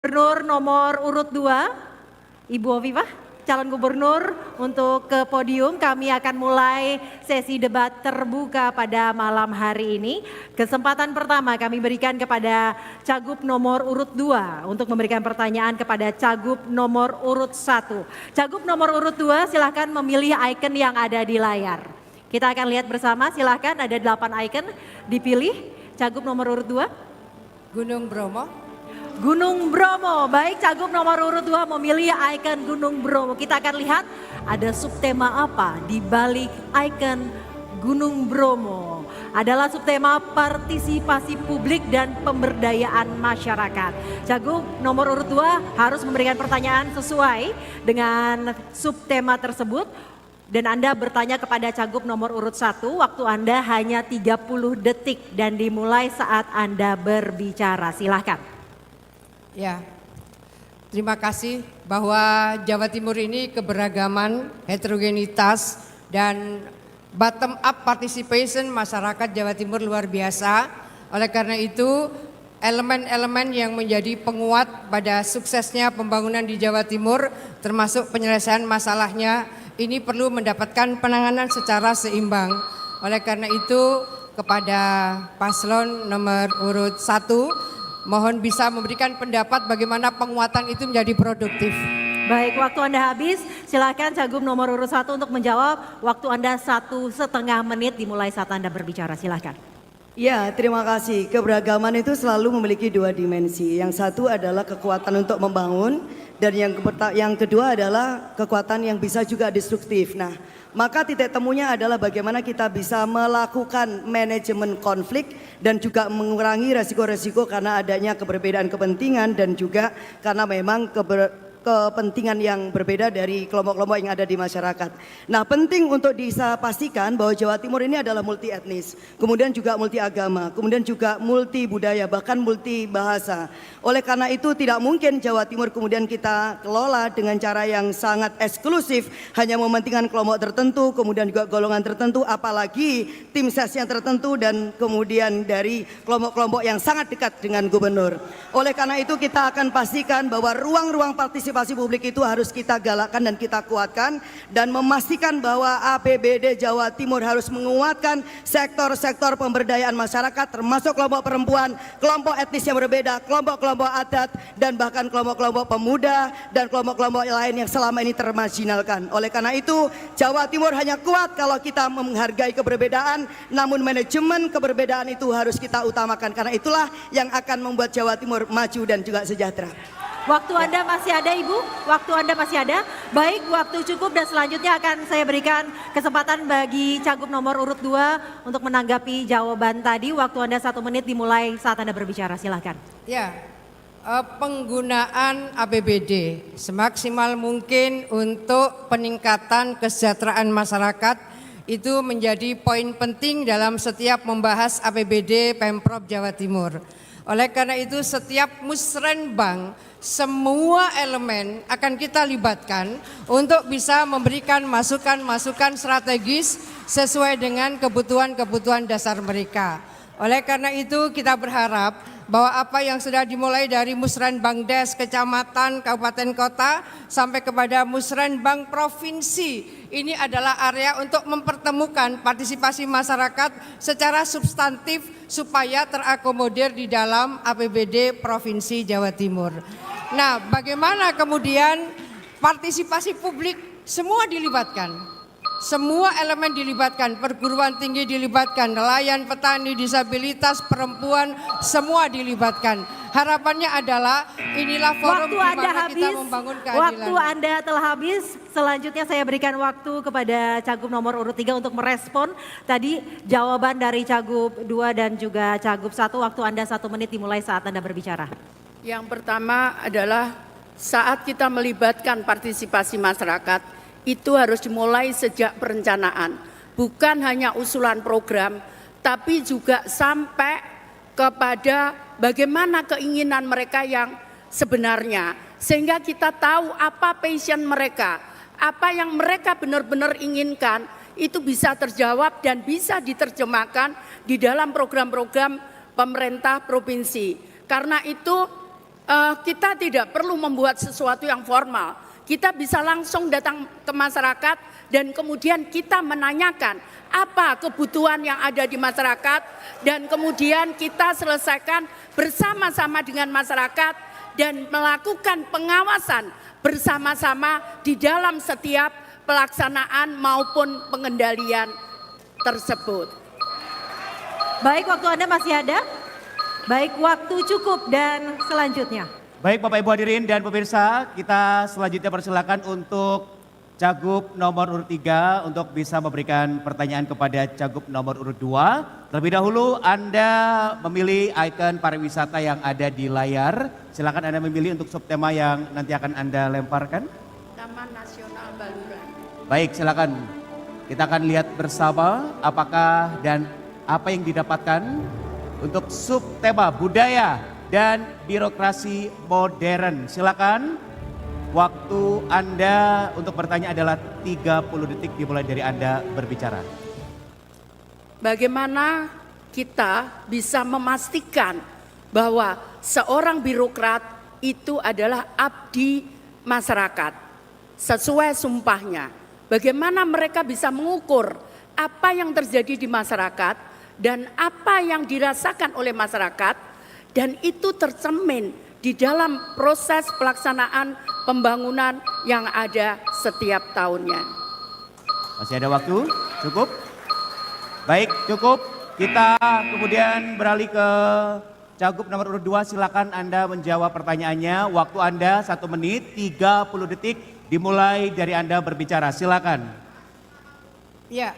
Gubernur nomor urut 2, Ibu Hovifah, calon gubernur untuk ke podium. Kami akan mulai sesi debat terbuka pada malam hari ini. Kesempatan pertama kami berikan kepada Cagup nomor urut 2 untuk memberikan pertanyaan kepada Cagup nomor urut 1. Cagup nomor urut 2 silahkan memilih icon yang ada di layar. Kita akan lihat bersama, silahkan ada 8 icon dipilih. Cagup nomor urut 2. Gunung Bromo. Gunung Bromo, baik Cagup nomor urut 2 memilih ikon Gunung Bromo. Kita akan lihat ada subtema apa di balik ikon Gunung Bromo. Adalah subtema partisipasi publik dan pemberdayaan masyarakat. Cagup nomor urut 2 harus memberikan pertanyaan sesuai dengan subtema tersebut. Dan Anda bertanya kepada Cagup nomor urut 1, waktu Anda hanya 30 detik dan dimulai saat Anda berbicara. Silahkan. Ya, terima kasih bahwa Jawa Timur ini keberagaman, heterogenitas, dan bottom up participation masyarakat Jawa Timur luar biasa. Oleh karena itu, elemen-elemen yang menjadi penguat pada suksesnya pembangunan di Jawa Timur, termasuk penyelesaian masalahnya, ini perlu mendapatkan penanganan secara seimbang. Oleh karena itu, kepada paslon nomor urut 1, mohon bisa memberikan pendapat bagaimana penguatan itu menjadi produktif. Baik, waktu Anda habis. Silakan Cagup nomor urut 1 untuk menjawab. Waktu Anda 1,5 menit dimulai saat Anda berbicara. Silakan. Ya, terima kasih. Keberagaman itu selalu memiliki dua dimensi. Yang satu adalah kekuatan untuk membangun, dan yang kedua adalah kekuatan yang bisa juga destruktif. Nah, maka titik temunya adalah bagaimana kita bisa melakukan manajemen konflik dan juga mengurangi resiko-resiko karena adanya keberbedaan kepentingan dan juga karena memang kepentingan yang berbeda dari kelompok-kelompok yang ada di masyarakat. Nah, penting untuk bisa pastikan bahwa Jawa Timur ini adalah multi etnis, kemudian juga multi agama, kemudian juga multi budaya, bahkan multi bahasa. Oleh karena itu tidak mungkin Jawa Timur kemudian kita kelola dengan cara yang sangat eksklusif, hanya mementingkan kelompok tertentu, kemudian juga golongan tertentu, apalagi tim ses yang tertentu dan kemudian dari kelompok-kelompok yang sangat dekat dengan gubernur. Oleh karena itu kita akan pastikan bahwa ruang-ruang partisipasi publik itu harus kita galakkan dan kita kuatkan, dan memastikan bahwa APBD Jawa Timur harus menguatkan sektor-sektor pemberdayaan masyarakat, termasuk kelompok perempuan, kelompok etnis yang berbeda, kelompok-kelompok adat, dan bahkan kelompok-kelompok pemuda dan kelompok-kelompok lain yang selama ini termarginalkan. Oleh karena itu Jawa Timur hanya kuat kalau kita menghargai keberbedaan, namun manajemen keberbedaan itu harus kita utamakan, karena itulah yang akan membuat Jawa Timur maju dan juga sejahtera. Waktu Anda masih ada, Ibu? Waktu Anda masih ada? Baik, waktu cukup dan selanjutnya akan saya berikan kesempatan bagi Cagup nomor urut 2 untuk menanggapi jawaban tadi. Waktu Anda 1 menit dimulai saat Anda berbicara, silahkan. Ya, penggunaan APBD semaksimal mungkin untuk peningkatan kesejahteraan masyarakat itu menjadi poin penting dalam setiap membahas APBD Pemprov Jawa Timur. Oleh karena itu setiap musrenbang semua elemen akan kita libatkan untuk bisa memberikan masukan-masukan strategis sesuai dengan kebutuhan-kebutuhan dasar mereka. Oleh karena itu kita berharap bahwa apa yang sudah dimulai dari musrenbang des, kecamatan, kabupaten, kota sampai kepada musrenbang provinsi, ini adalah area untuk mempertemukan partisipasi masyarakat secara substantif supaya terakomodir di dalam APBD Provinsi Jawa Timur. Nah, bagaimana kemudian partisipasi publik semua dilibatkan? Semua elemen dilibatkan, perguruan tinggi dilibatkan, nelayan, petani, disabilitas, perempuan, semua dilibatkan. Harapannya adalah inilah forum di mana kita membangun keadilan. Waktu Anda telah habis, selanjutnya saya berikan waktu kepada Cagup nomor urut 3 untuk merespon tadi jawaban dari Cagup 2 dan juga Cagup 1. Waktu Anda 1 menit dimulai saat Anda berbicara. Yang pertama adalah saat kita melibatkan partisipasi masyarakat, itu harus dimulai sejak perencanaan, bukan hanya usulan program, tapi juga sampai kepada bagaimana keinginan mereka yang sebenarnya, sehingga kita tahu apa passion mereka, apa yang mereka benar-benar inginkan, itu bisa terjawab dan bisa diterjemahkan di dalam program-program pemerintah provinsi. Karena itu kita tidak perlu membuat sesuatu yang formal. Kita bisa langsung datang ke masyarakat dan kemudian kita menanyakan apa kebutuhan yang ada di masyarakat dan kemudian kita selesaikan bersama-sama dengan masyarakat dan melakukan pengawasan bersama-sama di dalam setiap pelaksanaan maupun pengendalian tersebut. Baik, waktu Anda masih ada? Baik, waktu cukup dan selanjutnya. Baik Bapak Ibu hadirin dan pemirsa, kita selanjutnya persilakan untuk Cagup nomor urut 3 untuk bisa memberikan pertanyaan kepada Cagup nomor urut 2. Terlebih dahulu Anda memilih ikon pariwisata yang ada di layar. Silakan Anda memilih untuk subtema yang nanti akan Anda lemparkan. Taman Nasional Baluran. Baik, silakan. Kita akan lihat bersama apakah dan apa yang didapatkan untuk subtema budaya dan birokrasi modern. Silakan, waktu Anda untuk bertanya adalah 30 detik dimulai dari Anda berbicara. Bagaimana kita bisa memastikan bahwa seorang birokrat itu adalah abdi masyarakat sesuai sumpahnya. Bagaimana mereka bisa mengukur apa yang terjadi di masyarakat dan apa yang dirasakan oleh masyarakat dan itu tercermin di dalam proses pelaksanaan pembangunan yang ada setiap tahunnya. Masih ada waktu? Cukup? Baik, cukup. Kita kemudian beralih ke Cagup nomor urut 2. Silakan Anda menjawab pertanyaannya. Waktu Anda 1 menit 30 detik dimulai dari Anda berbicara. Silakan. Ya,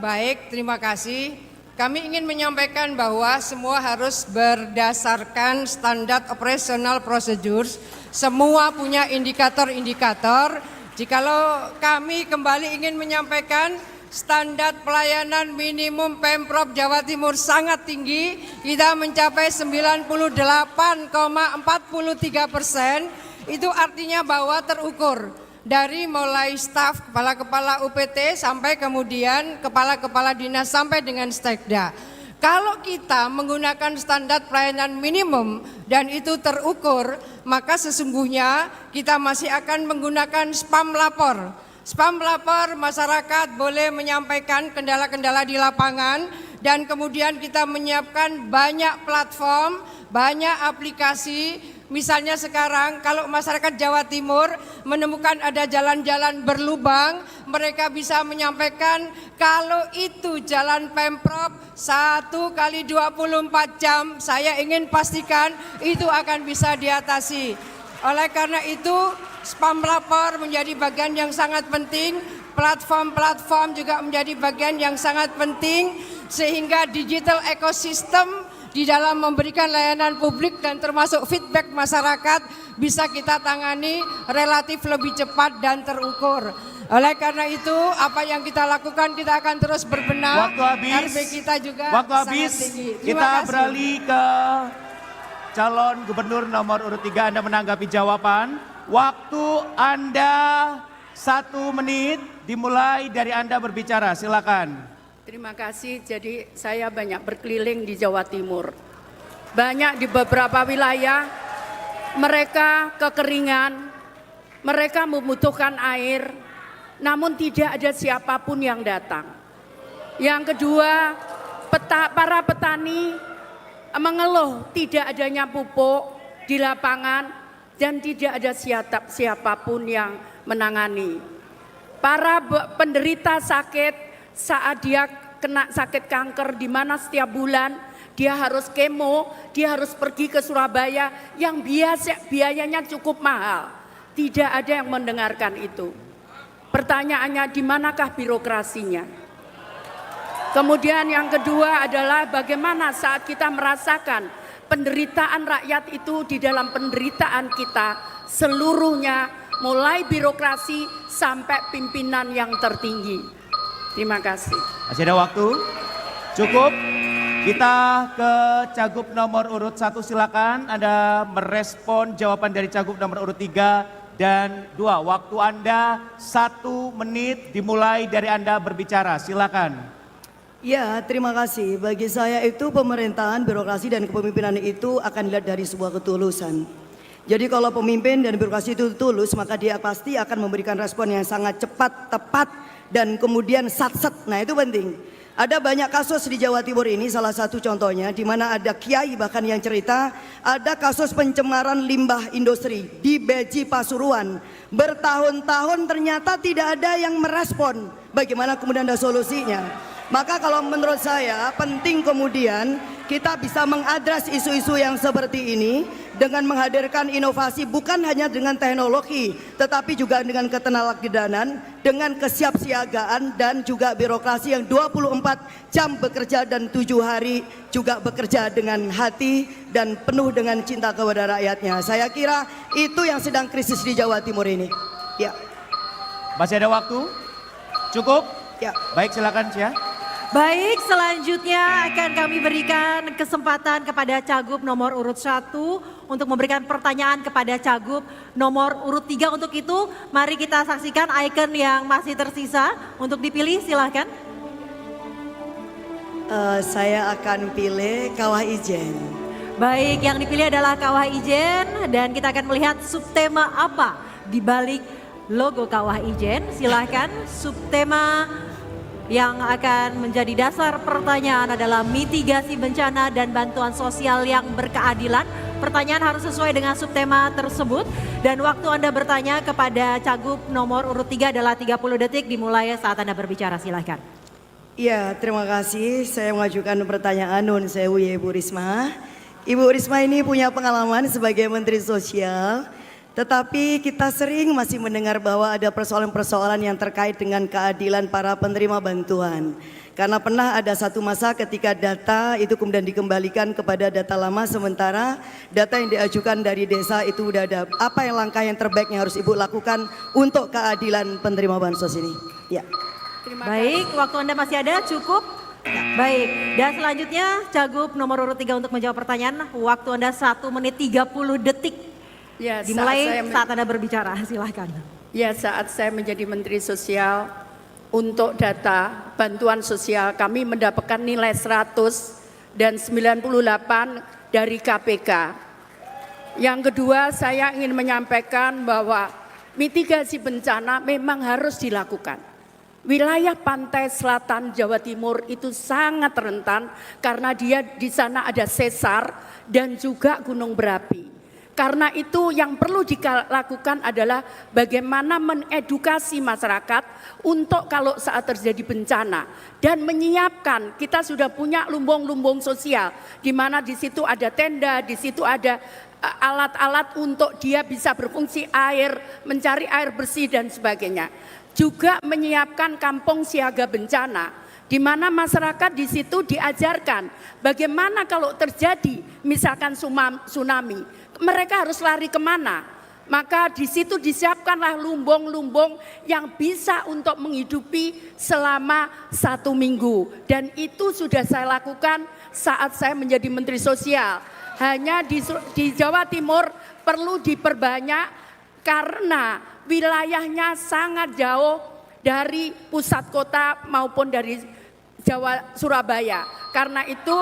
baik, terima kasih. Kami ingin menyampaikan bahwa semua harus berdasarkan standar operational procedures. Semua punya indikator-indikator. Jikalau kami kembali ingin menyampaikan standar pelayanan minimum Pemprov Jawa Timur sangat tinggi. Kita mencapai 98,43%. Itu artinya bahwa terukur. Dari mulai staf, kepala-kepala UPT sampai kemudian kepala-kepala dinas sampai dengan stekda. Kalau kita menggunakan standar pelayanan minimum dan itu terukur, maka sesungguhnya kita masih akan menggunakan spam lapor. Spam lapor masyarakat boleh menyampaikan kendala-kendala di lapangan dan kemudian kita menyiapkan banyak platform, banyak aplikasi. Misalnya sekarang kalau masyarakat Jawa Timur menemukan ada jalan-jalan berlubang, mereka bisa menyampaikan kalau itu jalan Pemprov 1 kali 24 jam, saya ingin pastikan itu akan bisa diatasi. Oleh karena itu spam lapor menjadi bagian yang sangat penting, platform-platform juga menjadi bagian yang sangat penting sehingga digital ecosystem di dalam memberikan layanan publik dan termasuk feedback masyarakat bisa kita tangani relatif lebih cepat dan terukur. Oleh karena itu apa yang kita lakukan kita akan terus berbenah. Waktu habis. RP kita juga Waktu sangat habis. tinggi. Kita kasih. beralih ke calon gubernur nomor urut 3. Anda menanggapi jawaban. Waktu Anda 1 menit dimulai dari Anda berbicara. Silakan. Terima kasih. Jadi saya banyak berkeliling di Jawa Timur. Banyak di beberapa wilayah mereka kekeringan, mereka membutuhkan air, namun tidak ada siapapun yang datang. Yang kedua, para petani mengeluh tidak adanya pupuk di lapangan dan tidak ada siapapun yang menangani. Para penderita sakit saat dia kena sakit kanker di mana setiap bulan dia harus kemo, dia harus pergi ke Surabaya yang biayanya cukup mahal. Tidak ada yang mendengarkan itu. Pertanyaannya di manakah birokrasinya? Kemudian yang kedua adalah bagaimana saat kita merasakan penderitaan rakyat itu di dalam penderitaan kita seluruhnya mulai birokrasi sampai pimpinan yang tertinggi. Terima kasih. Masih ada waktu? Cukup? Kita ke Cagup nomor urut 1. Silakan Anda merespon jawaban dari Cagup nomor urut 3 dan 2. Waktu Anda 1 menit dimulai dari Anda berbicara. Silakan. Ya, terima kasih. Bagi saya itu pemerintahan, birokrasi dan kepemimpinan itu akan dilihat dari sebuah ketulusan. Jadi kalau pemimpin dan birokrasi itu tulus, maka dia pasti akan memberikan respon yang sangat cepat, tepat, dan kemudian sat-set. Nah itu penting. Ada banyak kasus di Jawa Timur ini, salah satu contohnya di mana ada kiai bahkan yang cerita ada kasus pencemaran limbah industri di Beji Pasuruan. Bertahun-tahun ternyata tidak ada yang merespon. Bagaimana kemudian ada solusinya? Maka kalau menurut saya penting kemudian kita bisa mengadres isu-isu yang seperti ini dengan menghadirkan inovasi bukan hanya dengan teknologi tetapi juga dengan ketenagakerjaan, dengan kesiapsiagaan dan juga birokrasi yang 24 jam bekerja dan 7 hari juga bekerja dengan hati dan penuh dengan cinta kepada rakyatnya. Saya kira itu yang sedang krisis di Jawa Timur ini. Ya. Masih ada waktu? Cukup? Ya. Baik, silakan Cia. Baik, selanjutnya akan kami berikan kesempatan kepada Cagup nomor urut 1 untuk memberikan pertanyaan kepada Cagup nomor urut 3. Untuk itu, mari kita saksikan ikon yang masih tersisa untuk dipilih, silahkan. Saya akan pilih Kawah Ijen. Baik, yang dipilih adalah Kawah Ijen dan kita akan melihat subtema apa di balik logo Kawah Ijen. Silahkan, subtema yang akan menjadi dasar pertanyaan adalah mitigasi bencana dan bantuan sosial yang berkeadilan. Pertanyaan harus sesuai dengan subtema tersebut dan waktu Anda bertanya kepada Cagup nomor urut 3 adalah 30 detik dimulai saat Anda berbicara, silahkan. Ya, terima kasih. Saya mengajukan pertanyaan Nun Sewu ya Ibu Risma. Ibu Risma ini punya pengalaman sebagai Menteri Sosial. Tetapi kita sering masih mendengar bahwa ada persoalan-persoalan yang terkait dengan keadilan para penerima bantuan. Karena pernah ada satu masa ketika data itu kemudian dikembalikan kepada data lama, sementara data yang diajukan dari desa itu udah ada. Apa yang langkah yang terbaik yang harus Ibu lakukan untuk keadilan penerima bansos ini? Ya. Baik, waktu Anda masih ada, cukup? Baik, dan selanjutnya Cagup nomor urut 3 untuk menjawab pertanyaan. Waktu Anda 1 menit 30 detik. Ya, Dimulai saat Anda berbicara, silahkan. Ya, saat saya menjadi Menteri Sosial, untuk data bantuan sosial kami mendapatkan nilai 100 dan 98 dari KPK. Yang kedua, saya ingin menyampaikan bahwa mitigasi bencana memang harus dilakukan. Wilayah pantai selatan Jawa Timur itu sangat rentan karena di sana ada sesar dan juga gunung berapi. Karena itu yang perlu dilakukan adalah bagaimana mengedukasi masyarakat untuk kalau saat terjadi bencana dan menyiapkan. Kita sudah punya lumbung-lumbung sosial di mana di situ ada tenda, di situ ada alat-alat untuk dia bisa berfungsi air, mencari air bersih dan sebagainya. Juga menyiapkan kampung siaga bencana di mana masyarakat di situ diajarkan bagaimana kalau terjadi misalkan tsunami, mereka harus lari kemana. Maka di situ disiapkanlah lumbung-lumbung yang bisa untuk menghidupi selama 1 minggu. Dan itu sudah saya lakukan saat saya menjadi Menteri Sosial. Hanya di Jawa Timur perlu diperbanyak karena wilayahnya sangat jauh dari pusat kota maupun dari Surabaya. Karena itu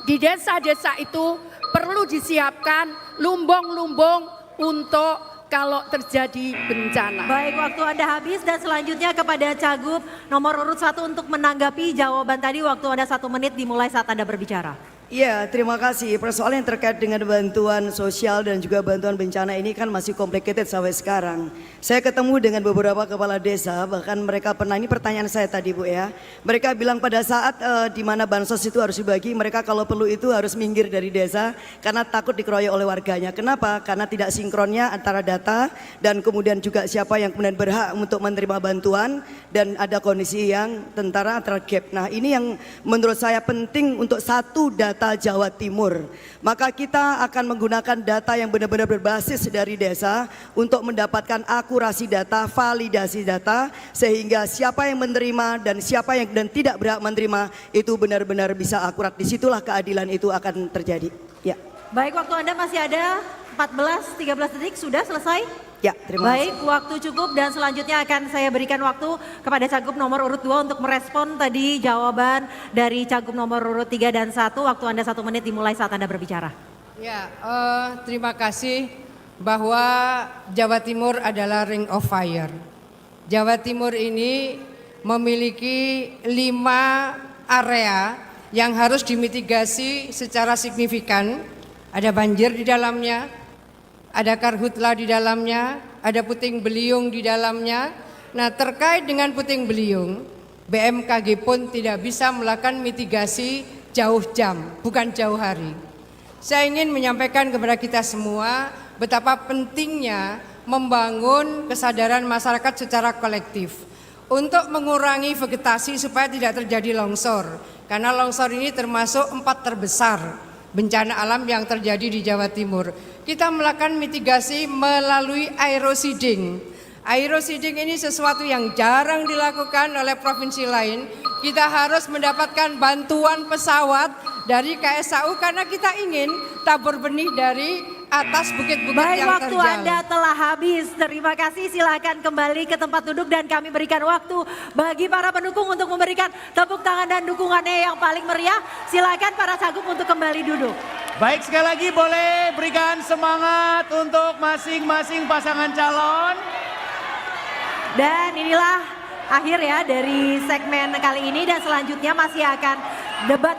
di desa-desa itu perlu disiapkan lumbung-lumbung untuk kalau terjadi bencana. Baik, waktu Anda habis dan selanjutnya kepada Cagup nomor urut 1 untuk menanggapi jawaban tadi. Waktu Anda 1 menit dimulai saat Anda berbicara. Iya, terima kasih. Persoalan yang terkait dengan bantuan sosial dan juga bantuan bencana ini kan masih complicated sampai sekarang. Saya ketemu dengan beberapa kepala desa, bahkan mereka pernah, ini pertanyaan saya tadi Bu ya. Mereka bilang pada saat di mana bansos itu harus dibagi, mereka kalau perlu itu harus minggir dari desa karena takut dikeroyok oleh warganya. Kenapa? Karena tidak sinkronnya antara data dan kemudian juga siapa yang kemudian berhak untuk menerima bantuan dan ada kondisi yang antara gap. Nah ini yang menurut saya penting untuk satu data Jawa Timur. Maka kita akan menggunakan data yang benar-benar berbasis dari desa untuk mendapatkan akurasi data, validasi data, sehingga siapa yang menerima dan siapa yang dan tidak berhak menerima itu benar-benar bisa akurat. Disitulah keadilan itu akan terjadi. Ya. Baik, waktu Anda masih ada 14-13 detik, sudah selesai? Ya, terima kasih. Baik, waktu cukup dan selanjutnya akan saya berikan waktu kepada Cagup nomor urut 2 untuk merespon tadi jawaban dari Cagup nomor urut 3 dan 1. Waktu Anda 1 menit dimulai saat Anda berbicara. Ya, terima kasih bahwa Jawa Timur adalah Ring of Fire. Jawa Timur ini memiliki 5 area yang harus dimitigasi secara signifikan. Ada banjir di dalamnya, ada karhutla di dalamnya, ada puting beliung di dalamnya. Nah, terkait dengan puting beliung, BMKG pun tidak bisa melakukan mitigasi jauh jam, bukan jauh hari. Saya ingin menyampaikan kepada kita semua betapa pentingnya membangun kesadaran masyarakat secara kolektif untuk mengurangi vegetasi supaya tidak terjadi longsor. Karena longsor ini termasuk 4 terbesar bencana alam yang terjadi di Jawa Timur. Kita melakukan mitigasi melalui aeroseeding. Aeroseeding ini sesuatu yang jarang dilakukan oleh provinsi lain. Kita harus mendapatkan bantuan pesawat dari KSAU karena kita ingin tabur benih dari atas bukit-bukit Baik, yang waktu terjal. Anda telah habis. Terima kasih, silakan kembali ke tempat duduk dan kami berikan waktu bagi para pendukung untuk memberikan tepuk tangan dan dukungannya yang paling meriah. Silakan para cagup untuk kembali duduk. Baik, sekali lagi boleh berikan semangat untuk masing-masing pasangan calon. Dan inilah akhir ya dari segmen kali ini dan selanjutnya masih akan debat